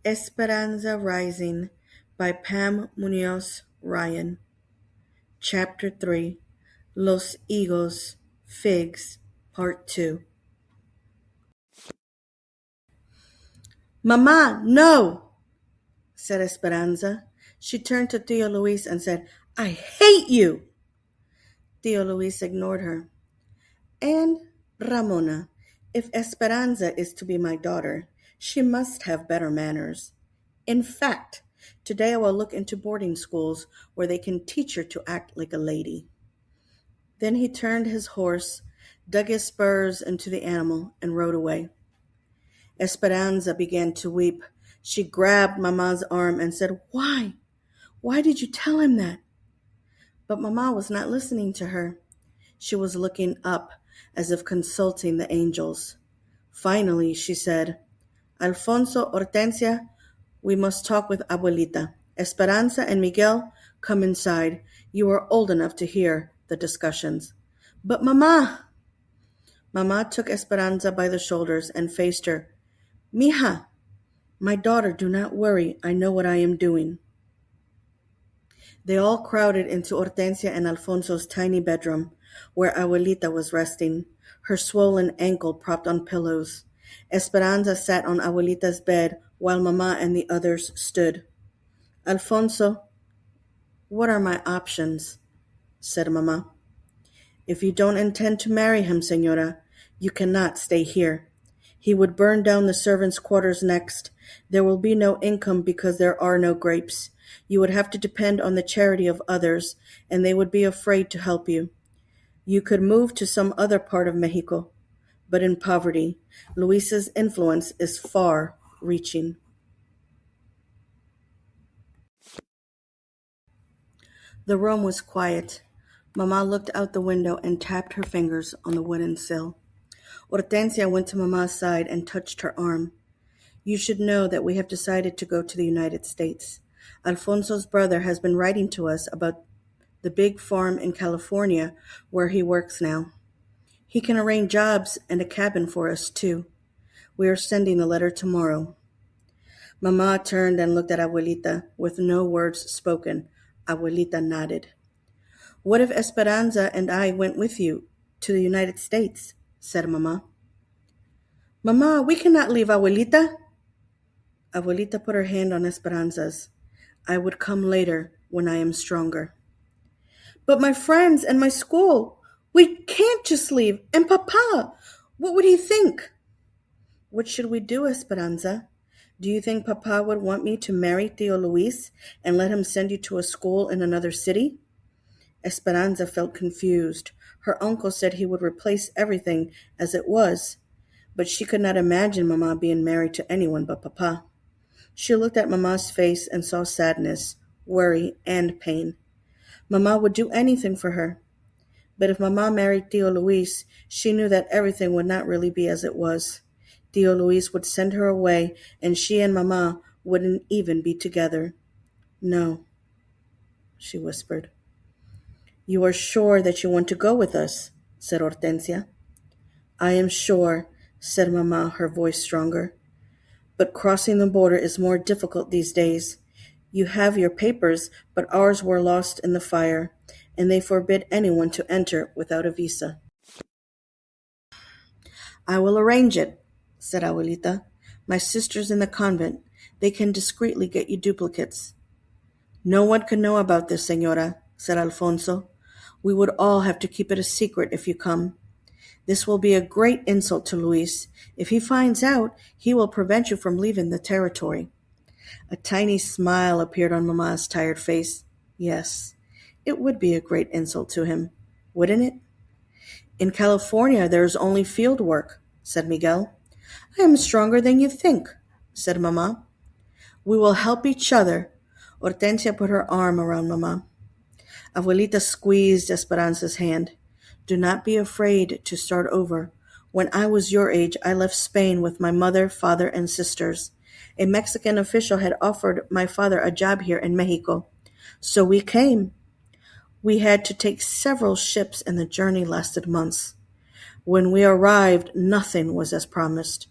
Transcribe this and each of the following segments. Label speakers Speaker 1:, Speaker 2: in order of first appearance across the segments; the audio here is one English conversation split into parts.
Speaker 1: Esperanza Rising by Pam Munoz Ryan. Chapter 3 Los Higos, Figs, Part 2. Mamá, no! said Esperanza. She turned to Tio Luis and said, I hate you! Tio Luis ignored her. And, Ramona, if Esperanza is to be my daughter, she must have better manners. In fact, today I will look into boarding schools where they can teach her to act like a lady. Then he turned his horse, dug his spurs into the animal, and rode away. Esperanza began to weep. She grabbed Mamma's arm and said, Why? Why did you tell him that? But Mamma was not listening to her. She was looking up, as if consulting the angels. Finally, she said, Alfonso, Hortensia, we must talk with Abuelita. Esperanza and Miguel, come inside. You are old enough to hear the discussions. But Mamma! Mamma took Esperanza by the shoulders and faced her. Mija, my daughter, do not worry. I know what I am doing. They all crowded into Hortensia and Alfonso's tiny bedroom, where Abuelita was resting, her swollen ankle propped on pillows. Esperanza sat on Abuelita's bed while Mamma and the others stood. Alfonso, what are my options? Said Mamma. If you don't intend to marry him, Señora, you cannot stay here. He would burn down the servants' quarters next. There will be no income because there are no grapes. You would have to depend on the charity of others, and they would be afraid to help you. You could move to some other part of Mexico, but in poverty, Luis's influence is far-reaching. The room was quiet. Mamma looked out the window and tapped her fingers on the wooden sill. Hortensia went to Mamma's side and touched her arm. You should know that we have decided to go to the United States. Alfonso's brother has been writing to us about the big farm in California where he works now. He can arrange jobs and a cabin for us, too. We are sending a letter tomorrow. Mamma turned and looked at Abuelita with no words spoken. Abuelita nodded. What if Esperanza and I went with you to the United States? Said Mamma. Mamma, we cannot leave Abuelita. Abuelita put her hand on Esperanza's. I would come later when I am stronger. But my friends and my school, we can't just leave. And Papa, what would he think? What should we do, Esperanza? Do you think Papa would want me to marry Tio Luis and let him send you to a school in another city? Esperanza felt confused. Her uncle said he would replace everything as it was, but she could not imagine Mamma being married to anyone but Papa. She looked at Mamma's face and saw sadness, worry, and pain. Mamma would do anything for her. But if Mamma married Tio Luis, she knew that everything would not really be as it was. Tio Luis would send her away, and she and Mamma wouldn't even be together. No, she whispered. You are sure that you want to go with us? Said Hortensia. I am sure, said Mamma, her voice stronger. But crossing the border is more difficult these days. You have your papers, but ours were lost in the fire, and they forbid anyone to enter without a visa. I will arrange it, said Abuelita. My sisters in the convent, they can discreetly get you duplicates. No one can know about this, Señora, said Alfonso. We would all have to keep it a secret if you come. This will be a great insult to Luis. If he finds out, he will prevent you from leaving the territory. A tiny smile appeared on Mamma's tired face. Yes, it would be a great insult to him, wouldn't it? In California, there is only field work, said Miguel. I am stronger than you think, said Mamma. We will help each other. Hortensia put her arm around Mamma. Abuelita squeezed Esperanza's hand. Do not be afraid to start over. When I was your age, I left Spain with my mother, father, and sisters. A Mexican official had offered my father a job here in Mexico. So we came. We had to take several ships, and the journey lasted months. When we arrived, nothing was as promised.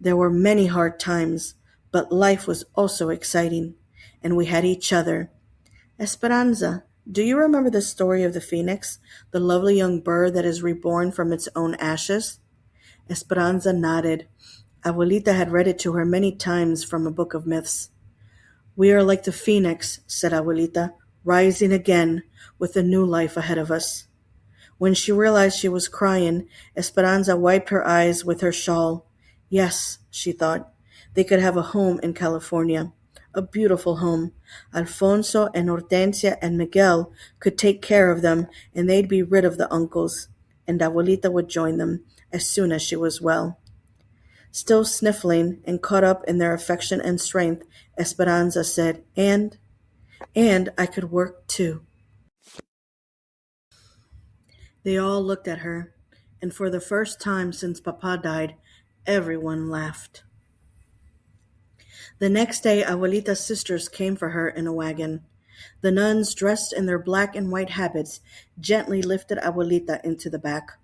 Speaker 1: There were many hard times, But life was also exciting, and we had each other. Esperanza, do you remember the story of the phoenix, the lovely young bird that is reborn from its own ashes? Esperanza nodded. Abuelita had read it to her many times from a book of myths. We are like the phoenix, said Abuelita, rising again with a new life ahead of us. When she realized she was crying, Esperanza wiped her eyes with her shawl. Yes, she thought, they could have a home in California. A beautiful home. Alfonso and Hortensia and Miguel could take care of them, and they'd be rid of the uncles. And Abuelita would join them as soon as she was well. Still sniffling and caught up in their affection and strength, Esperanza said, and I could work too. They all looked at her, and for the first time since Papa died, everyone laughed. The next day, Abuelita's sisters came for her in a wagon. The nuns, dressed in their black and white habits, gently lifted Abuelita into the back.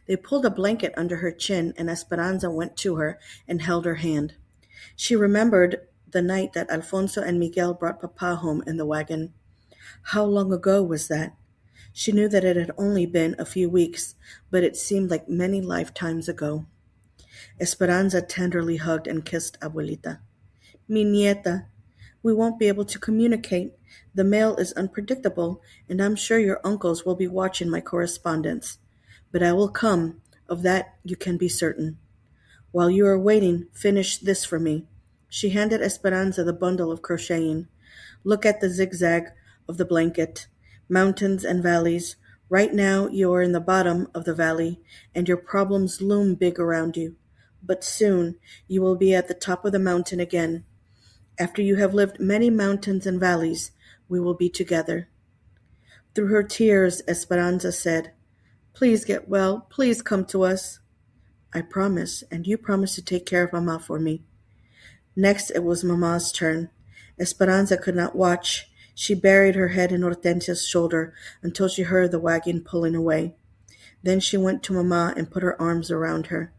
Speaker 1: They pulled a blanket under her chin, and Esperanza went to her and held her hand. She remembered the night that Alfonso and Miguel brought Papa home in the wagon. How long ago was that? She knew that it had only been a few weeks, but it seemed like many lifetimes ago. Esperanza tenderly hugged and kissed Abuelita. Mi nieta, we won't be able to communicate. The mail is unpredictable, and I'm sure your uncles will be watching my correspondence. But I will come, of that you can be certain. While you are waiting, finish this for me. She handed Esperanza the bundle of crocheting. Look at the zigzag of the blanket. Mountains and valleys. Right now you are in the bottom of the valley, and your problems loom big around you. But soon you will be at the top of the mountain again. After you have lived many mountains and valleys, we will be together. Through her tears, Esperanza said, Please get well. Please come to us. I promise, and you promise to take care of Mama for me. Next it was Mama's turn. Esperanza could not watch. She buried her head in Hortensia's shoulder until she heard the wagon pulling away. Then she went to Mama and put her arms around her.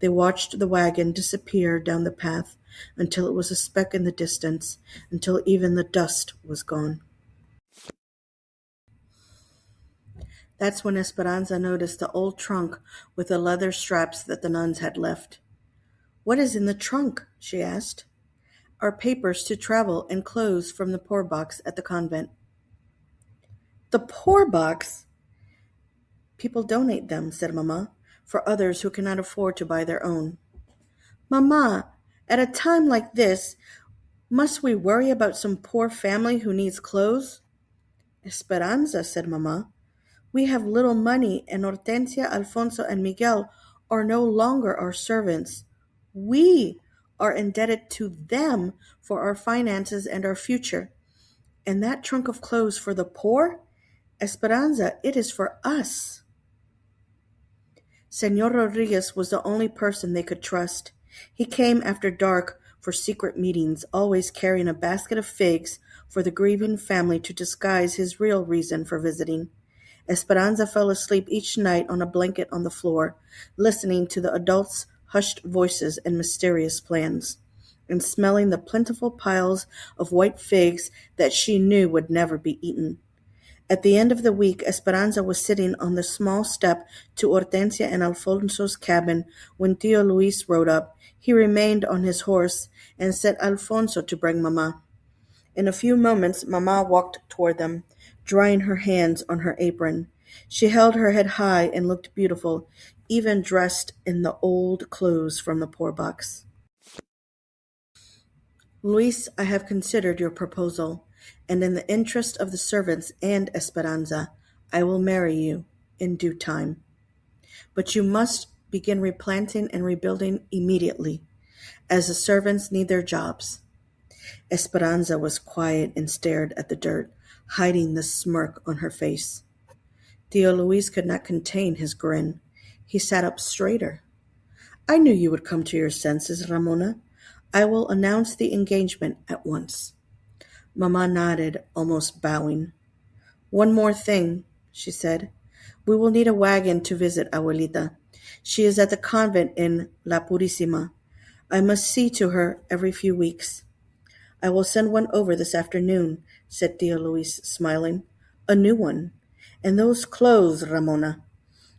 Speaker 1: They watched the wagon disappear down the path until it was a speck in the distance, until even the dust was gone. That's when Esperanza noticed the old trunk with the leather straps that the nuns had left. What is in the trunk? She asked. Our papers to travel and clothes from the poor box at the convent. The poor box? People donate them, said Mama, for others who cannot afford to buy their own. Mama, at a time like this, must we worry about some poor family who needs clothes? Esperanza, said Mama. We have little money, and Hortensia, Alfonso, and Miguel are no longer our servants. We are indebted to them for our finances and our future. And that trunk of clothes for the poor? Esperanza, it is for us. Senor Rodriguez was the only person they could trust. He came after dark for secret meetings, always carrying a basket of figs for the grieving family to disguise his real reason for visiting. Esperanza fell asleep each night on a blanket on the floor, listening to the adults' hushed voices and mysterious plans, and smelling the plentiful piles of white figs that she knew would never be eaten. At the end of the week, Esperanza was sitting on the small step to Hortensia and Alfonso's cabin when Tío Luis rode up. He remained on his horse and set Alfonso to bring Mama. In a few moments, Mama walked toward them, drying her hands on her apron. She held her head high and looked beautiful, even dressed in the old clothes from the poor box. Luis, I have considered your proposal, and in the interest of the servants and Esperanza, I will marry you in due time. But you must begin replanting and rebuilding immediately, as the servants need their jobs. Esperanza was quiet and stared at the dirt, hiding the smirk on her face. Tío Luis could not contain his grin. He sat up straighter. I knew you would come to your senses, Ramona. I will announce the engagement at once. Mama nodded, almost bowing. One more thing, she said. We will need a wagon to visit Abuelita. She is at the convent in La Purísima. I must see to her every few weeks. I will send one over this afternoon, said Tia Luis, smiling. A new one. And those clothes, Ramona,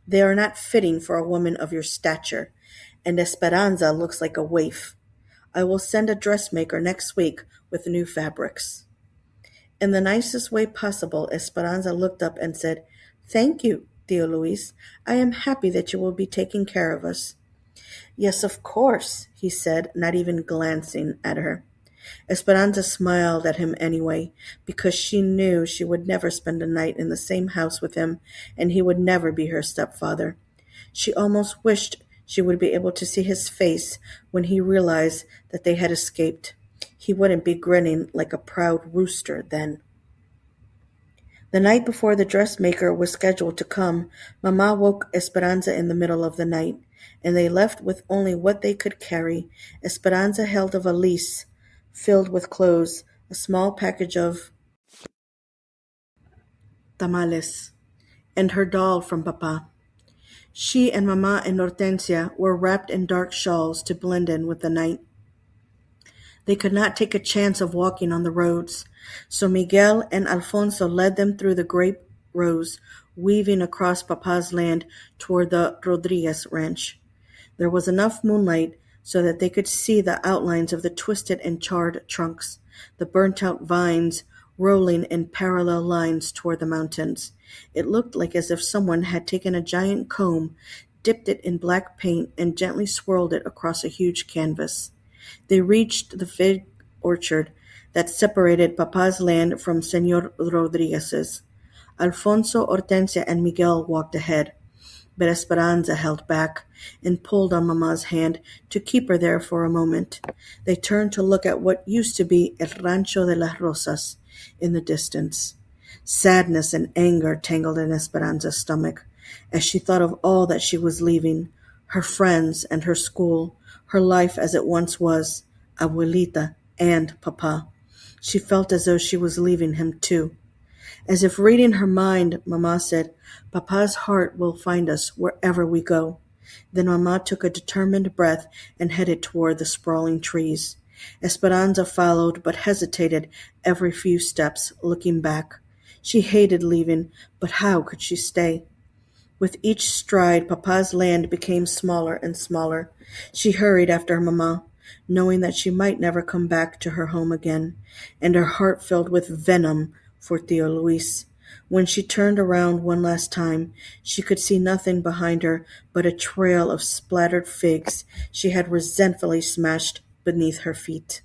Speaker 1: they are not fitting for a woman of your stature, and Esperanza looks like a waif. I will send a dressmaker next week with new fabrics. In the nicest way possible, Esperanza looked up and said, Thank you, Tia Luis. I am happy that you will be taking care of us. Yes, of course, he said, not even glancing at her. Esperanza smiled at him anyway, because she knew she would never spend a night in the same house with him, and he would never be her stepfather. She almost wished she would be able to see his face when he realized that they had escaped. He wouldn't be grinning like a proud rooster then. The night before the dressmaker was scheduled to come, Mamma woke Esperanza in the middle of the night, and they left with only what they could carry. Esperanza held a valise filled with clothes, a small package of tamales, and her doll from Papa. She and Mamma and Hortensia were wrapped in dark shawls to blend in with the night. They could not take a chance of walking on the roads, so Miguel and Alfonso led them through the grape rows, weaving across Papa's land toward the Rodriguez ranch. There was enough moonlight so that they could see the outlines of the twisted and charred trunks, the burnt-out vines rolling in parallel lines toward the mountains. It looked like as if someone had taken a giant comb, dipped it in black paint, and gently swirled it across a huge canvas. They reached the fig orchard that separated Papa's land from Señor Rodriguez's. Alfonso, Hortensia, and Miguel walked ahead, but Esperanza held back and pulled on Mamma's hand to keep her there for a moment. They turned to look at what used to be El Rancho de las Rosas in the distance. Sadness and anger tangled in Esperanza's stomach as she thought of all that she was leaving, her friends and her school, her life as it once was, Abuelita and Papa. She felt as though she was leaving him too. As if reading her mind, Mamma said, Papa's heart will find us wherever we go. Then Mamma took a determined breath and headed toward the sprawling trees. Esperanza followed, but hesitated every few steps, looking back. She hated leaving, but how could she stay? With each stride, Papa's land became smaller and smaller. She hurried after Mamma, knowing that she might never come back to her home again, and her heart filled with venom for Tio Luis. When she turned around one last time, she could see nothing behind her but a trail of splattered figs she had resentfully smashed beneath her feet.